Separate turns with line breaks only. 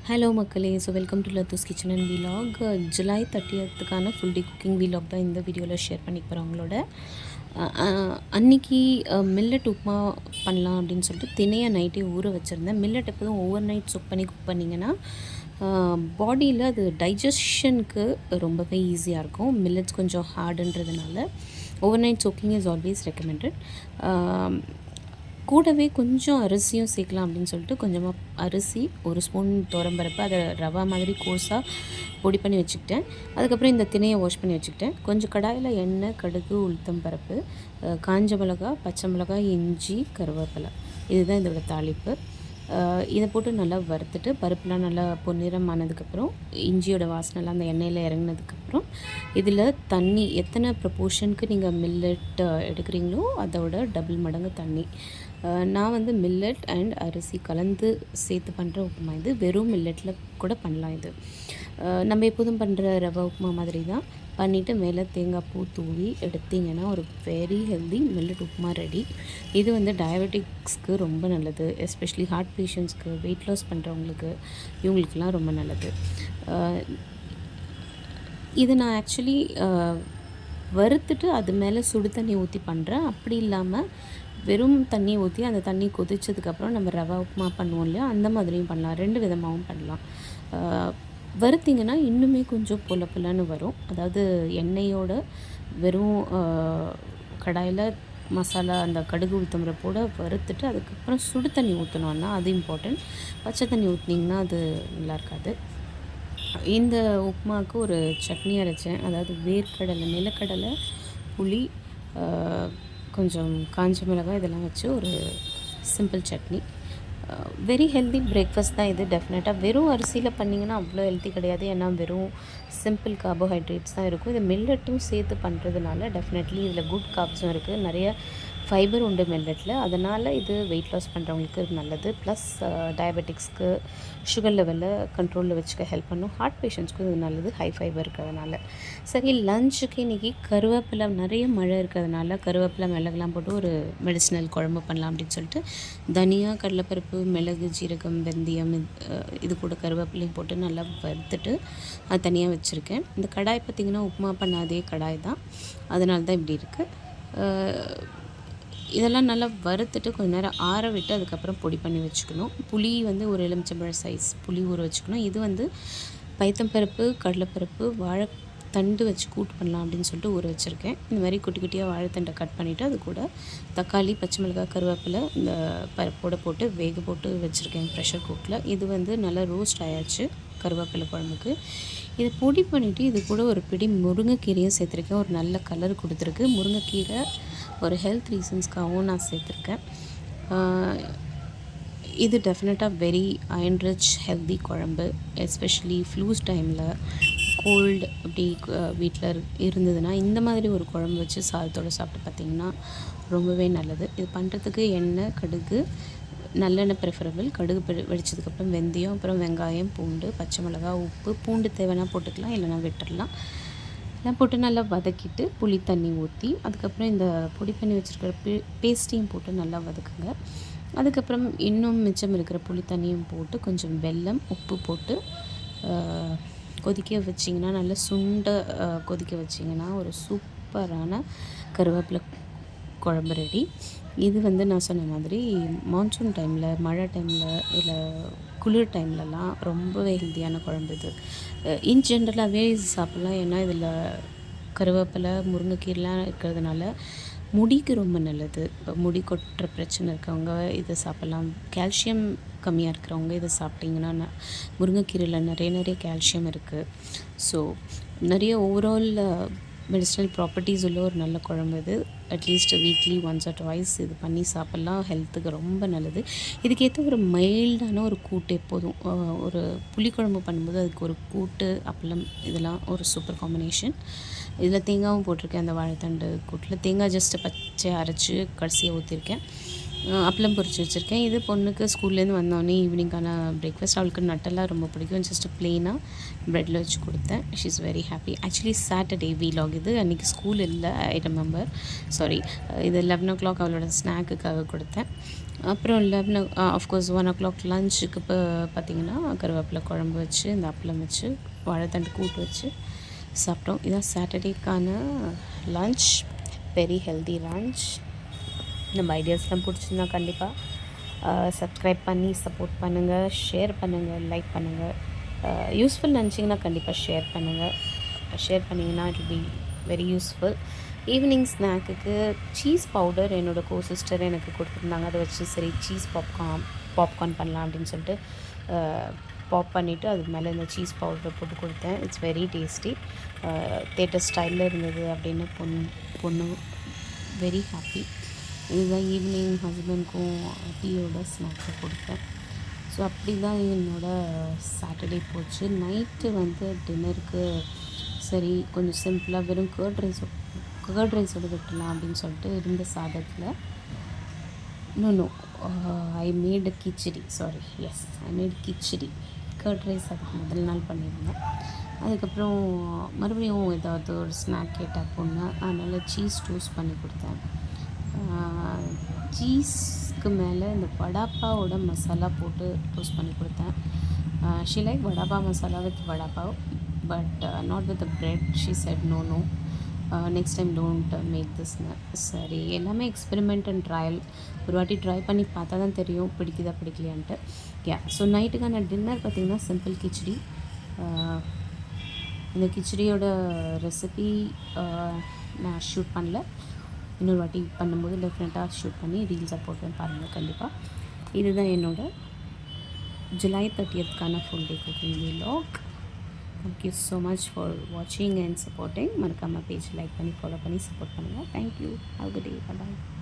Hello மக்களே, so welcome to LathusKitchen&Vlog. July 30க்கான full day cooking vlog தான் இந்த வீடியோவில் ஷேர் பண்ணிக்க போகிறேன் உங்களோட. அன்றைக்கி மில்லட் உப்மா பண்ணலாம் அப்படின்னு சொல்லிட்டு தினையை நைட்டே ஊற வச்சுருந்தேன். மில்லட் எப்போதும் ஓவர் நைட் சொக் பண்ணி குக் பண்ணிங்கன்னா பாடியில் அது டைஜஷனுக்கு ரொம்பவே ஈஸியாக இருக்கும். மில்லட்ஸ் கொஞ்சம் ஹார்டுன்றதுனால overnight soaking is always recommended. கூடவே கொஞ்சம் அரிசியும் சேர்க்கலாம் அப்படின்னு சொல்லிட்டு கொஞ்சமாக அரிசி, ஒரு ஸ்பூன் துவரம்பருப்பு, அதை ரவா மாதிரி கோர்ஸாக பொடி பண்ணி வச்சுக்கிட்டேன். அதுக்கப்புறம் இந்த தினையை வாஷ் பண்ணி வச்சுக்கிட்டேன். கொஞ்சம் கடாயில் எண்ணெய், கடுகு, உளுத்தம் பருப்பு, காஞ்ச மிளகா, பச்சை மிளகாய், இஞ்சி, கருவேப்பிலை, இதுதான் இதோட தாளிப்பு. இதை போட்டு நல்லா வறுத்துட்டு பருப்புலாம் நல்லா பொன்னிறம் ஆனதுக்கப்புறம் இஞ்சியோட வாசனைலாம் அந்த எண்ணெயில் இறங்கினதுக்கப்புறம் இதில் தண்ணி எத்தனை ப்ரப்போர்ஷனுக்கு நீங்கள் மில்லட் எடுக்கிறீங்களோ அதோட டபுள் மடங்கு தண்ணி. நான் வந்து மில்லட் அண்ட் அரிசி கலந்து சேர்த்து பண்ணுற உப்புமா. இது வெறும் மில்லட்டில் கூட பண்ணலாம். இது நம்ம எப்போதும் பண்ணுற ரவா உப்புமா மாதிரி தான் பண்ணிவிட்டு மேலே தேங்காய் பூ தூவி எடுத்திங்கன்னா ஒரு very healthy millet upma ready. இது வந்து டயபெட்டிக்ஸ்க்கு ரொம்ப நல்லது, எஸ்பெஷலி ஹார்ட் பேஷண்ட்ஸ்க்கு, வெயிட் லாஸ் பண்ணுறவங்களுக்கு, இவங்களுக்கெல்லாம் ரொம்ப நல்லது. இது நான் ஆக்சுவலி வறுத்துட்டு அது மேலே சுடு தண்ணி ஊற்றி பண்ணுறேன். அப்படி இல்லாமல் வெறும் தண்ணி ஊற்றி அந்த தண்ணி கொதிச்சதுக்கப்புறம் நம்ம ரவா உப்புமா பண்ணுவோம் இல்லையா, அந்த மாதிரியும் பண்ணலாம். ரெண்டு விதமாகவும் பண்ணலாம். வறுத்திங்கன்னா இன்னுமே கொஞ்சம் பொல பொலன்னு வரும். அதாவது எண்ணெயோட வெறும் கடாயில் மசாலா அந்த கடுகு உளுத்தம்பருப்போட வறுத்துட்டு அதுக்கப்புறம் சுடு தண்ணி ஊற்றணுன்னா அது இம்பார்ட்டன்ட். பச்சை தண்ணி ஊற்றினீங்கன்னா அது நல்லா இருக்காது. இந்த உப்புமாவுக்கு ஒரு சட்னி அரைச்சேன். அதாவது வேர்க்கடலை, நிலக்கடலை, புளி, கொஞ்சம் காஞ்ச மிளகாய் இதெல்லாம் வச்சு ஒரு simple chutney. Very healthy breakfast தான் இது. டெஃபினட்டாக வெறும் அரிசியில் பண்ணிங்கன்னா அவ்வளோ ஹெல்த்தி கிடையாது. ஏன்னா வெறும் சிம்பிள் கார்போஹைட்ரேட்ஸ் தான் இருக்கும். இது மில்லட்டும் சேர்த்து பண்ணுறதுனால டெஃபினெட்லி இதில் குட் கார்ப்ஸும் இருக்குது, நிறைய ஃபைபர் உண்டு மில்லட்டில். அதனால் இது வெயிட் லாஸ் பண்ணுறவங்களுக்கு நல்லது. ப்ளஸ் டயபெட்டிக்ஸ்க்கு, சுகர் லெவலில் கண்ட்ரோலில் வச்சுக்க ஹெல்ப் பண்ணும். ஹார்ட் பேஷண்ட்ஸ்க்கும் இது நல்லது, ஹை ஃபைபர் இருக்கிறதுனால. சரி, லஞ்சுக்கு இன்றைக்கி கருவேப்பிலை, நிறைய மழை இருக்கிறதுனால கருவேப்பிலை மிளகுலாம் போட்டு ஒரு மெடிசினல் குழம்பு பண்ணலாம் அப்படின்னு சொல்லிட்டு தனியா, கடலைப்பருப்பு, மிளகு, ஜீரகம், வெந்தயம், இது கூட கருவேப்பிலையும் போட்டு நல்லா வறுத்துட்டு அது தனியாக வச்சுருக்கேன். இந்த கடாய் பார்த்திங்கன்னா உப்புமா பண்ண அதே கடாய் தான், அதனால தான் இப்படி இருக்குது. இதெல்லாம் நல்லா வறுத்துட்டு கொஞ்சம் நேரம் ஆற விட்டு அதுக்கப்புறம் பொடி பண்ணி வச்சுக்கணும். புளி வந்து ஒரு எலுமிச்சம்பழ சைஸ் புளி ஊற வச்சுக்கணும். இது வந்து பைத்தம்பருப்பு, கடலைப்பருப்பு, வாழைத்தண்டு வச்சு கூட்டு பண்ணலாம் அப்படின்னு சொல்லிட்டு ஊற வச்சுருக்கேன். இந்த மாதிரி குட்டி குட்டியாக வாழைத்தண்டை கட் பண்ணிவிட்டு அது கூட தக்காளி, பச்சை மிளகாய், கருவேப்பிலை இந்த பருப்போடு போட்டு வேக போட்டு வச்சுருக்கேன் ப்ரெஷர் குக்கில். இது வந்து நல்லா ரோஸ்ட் ஆயாச்சு கருவேப்பிலை குழம்புக்கு. இதை பொடி பண்ணிவிட்டு இது கூட ஒரு பிடி முருங்கைக்கீரையும் சேர்த்துருக்கேன். ஒரு நல்ல கலர் கொடுத்துருக்கு. முருங்கைக்கீரை ஒரு ஹெல்த் ரீசன்ஸ்க்காகவும் நான் சேர்த்துருக்கேன். இது டெஃபினட்டாக வெரி அயன் ரிச் ஹெல்தி குழம்பு. எஸ்பெஷலி ஃப்ளூஸ் டைமில் கோல்டு அப்படி வீட்டில் இருந்ததுன்னா இந்த மாதிரி ஒரு குழம்பு வச்சு சாதத்தோடு சாப்பிட்டு பார்த்திங்கன்னா ரொம்பவே நல்லது. இது பண்ணுறதுக்கு எண்ணெய், கடுகு, நல்லெண்ணெய் ப்ரிஃபரபிள். கடுகு வெடிச்சதுக்கப்புறம் வெந்தயம், அப்புறம் வெங்காயம், பூண்டு, பச்சை மிளகாய், உப்பு, பூண்டு தேவைன்னா போட்டுக்கலாம், இல்லைனா விட்டுடலாம். எல்லாம் போட்டு நல்லா வதக்கிட்டு புளி தண்ணி ஊற்றி அதுக்கப்புறம் இந்த பொடி பண்ணி வச்சுருக்கிற பேஸ்ட்டையும் போட்டு நல்லா வதக்குங்க. அதுக்கப்புறம் இன்னும் மிச்சம் இருக்கிற புளி தண்ணியும் போட்டு கொஞ்சம் வெல்லம், உப்பு போட்டு கொதிக்க வச்சிங்கன்னா, நல்லா சுண்ட கொதிக்க வச்சிங்கன்னா ஒரு சூப்பரான கருவேப்பிலை குழம்பு ரெடி. இது வந்து நான் சொன்ன மாதிரி மான்சூன் டைமில், மழை டைமில், இல்லை குளிர் டைம்லலாம் ரொம்பவே ஹெல்த்தியான குழம்பு இது. இன் ஜென்ரலாகவே இது சாப்பிட்லாம். ஏன்னா இதில் கருவேப்பிலை, முருங்கைக்கீரைலாம் இருக்கிறதுனால முடிக்கு ரொம்ப நல்லது. முடி கொட்டுற பிரச்சனை இருக்கவங்க இதை சாப்பிட்லாம். கால்சியம் கம்மியாக இருக்கிறவங்க இதை சாப்பிட்டிங்கன்னா, முருங்கைக்கீரையில் நிறைய கால்சியம் இருக்குது. ஸோ நிறைய ஓவரால் மெடிசினல் ப்ராப்பர்ட்டிஸ் உள்ள ஒரு நல்ல குழம்பு இது. At least weekly once R twice இது பண்ணி சாப்பிட்லாம். ஹெல்த்துக்கு ரொம்ப நல்லது. இதுக்கேற்ற ஒரு மைல்டான ஒரு கூட்டு எப்போதும் ஒரு புளிக்குழம்பு பண்ணும்போது அதுக்கு ஒரு கூட்டு, அப்பளம், இதெல்லாம் ஒரு சூப்பர் காம்பினேஷன். இதில் தேங்காயும் போட்டிருக்கேன். அந்த வாழைத்தண்டு கூட்டில் தேங்காய் ஜஸ்ட்டு பச்சையாக அரைச்சி கடைசியாக ஊற்றிருக்கேன். அப்பளம் பொரிச்சு வச்சுருக்கேன். இது பொண்ணுக்கு ஸ்கூல்லேருந்து வந்தோடனே ஈவினிங்கான பிரேக்ஃபாஸ்ட். அவளுக்கு நட்டெல்லாம் ரொம்ப பிடிக்கும். ஜஸ்ட் ப்ளெயினாக ப்ரெட்டில் வச்சு கொடுத்தேன். She is very happy. Actually Saturday vlog இது. அன்றைக்கி ஸ்கூல் இல்லை, ஐ ரிமெம்பர். சாரி, இது 11 o'clock அவளோட ஸ்நாக்குக்காக கொடுத்தேன். அப்புறம் 11 ஆஃப்கோர்ஸ் 1 o'clock லஞ்சுக்கு இப்போ பார்த்திங்கன்னா கருவேப்பிலை குழம்பு வச்சு இந்த அப்பளம் வச்சு வாழைத்தண்டு கூட்டு வச்சு சாப்பிட்டோம். இதான் சாட்டர்டேக்கான லன்ச். Very healthy lunch. நம்ம ஐடியாஸ்லாம் பிடிச்சிருந்தா கண்டிப்பாக சப்ஸ்கிரைப் பண்ணி சப்போர்ட் பண்ணுங்கள், ஷேர் பண்ணுங்கள், லைக் பண்ணுங்கள். யூஸ்ஃபுல் நினச்சிங்கன்னா கண்டிப்பாக ஷேர் பண்ணுங்கள். ஷேர் பண்ணிங்கன்னா it will be very useful. Evening ஸ்நாக்குக்கு சீஸ் பவுடர் என்னோடய கோ சிஸ்டர் எனக்கு கொடுத்துருந்தாங்க. அதை வச்சு சரி சீஸ் பாப்கார்ன் பண்ணலாம் அப்படின்னு சொல்லிட்டு பாப் பண்ணிவிட்டு அதுக்கு மேலே இந்த சீஸ் பவுடரை போட்டு கொடுத்தேன். It's very tasty. தேட்டர் ஸ்டைலில் இருந்தது அப்படின்னு பொண்ணு வெரி ஹாப்பி. இதுதான் ஈவினிங் ஹஸ்பண்ட்க்கும் டீயோட ஸ்நாக்ஸை கொடுத்தேன். ஸோ அப்படி தான் என்னோடய சாட்டர்டே போச்சு. நைட்டு வந்து டின்னருக்கு சரி கொஞ்சம் சிம்பிளாக வெறும் கர்ட் ரைஸோடு விட்டுலாம் அப்படின்னு சொல்லிட்டு இருந்த சாதத்தில் no I made khichdi. Sorry, yes, I made khichdi. Curd rice அதுக்கு முதல் நாள் பண்ணியிருந்தேன். அதுக்கப்புறம் மறுபடியும் ஏதாவது ஒரு ஸ்நாக் கேட்டால் பொண்ணு, அதனால் சீஸ் டோஸ்ட் பண்ணி கொடுத்தேன். சீஸ்க்கு மேலே இந்த வடாப்பாவோட மசாலா போட்டு டோஸ்ட் பண்ணி கொடுத்தேன். She like வடாப்பா masala with vada pav, but not with bread. She said no, next time don't make திஸ்னு. சரி, எல்லாமே எக்ஸ்பெரிமெண்ட் அண்ட் ட்ரையல். ஒரு வாட்டி ட்ரை பண்ணி பார்த்தா தான் தெரியும் பிடிக்குதா பிடிக்கலையான்ட்டு. ஸோ நைட்டுக்கான டின்னர் பார்த்திங்கன்னா சிம்பிள் கிச்சடி. இந்த கிச்சடியோட ரெசிபி நான் ஷூட் பண்ணல. இன்னொரு வாட்டி பண்ணும்போது டெஃபினட்டாக ஷூட் பண்ணி ரீல்ஸாக போட்டுருவேன், பாருங்கள் கண்டிப்பாக. இதுதான் என்னோடய July 30th full day cooking vlog. Thank you so much for வாட்சிங் அண்ட் சப்போர்ட்டிங். மறக்காமல் பேஜ் லைக் பண்ணி ஃபாலோ பண்ணி சப்போர்ட் பண்ணுங்கள். Thank you. Have a good day. Bye bye.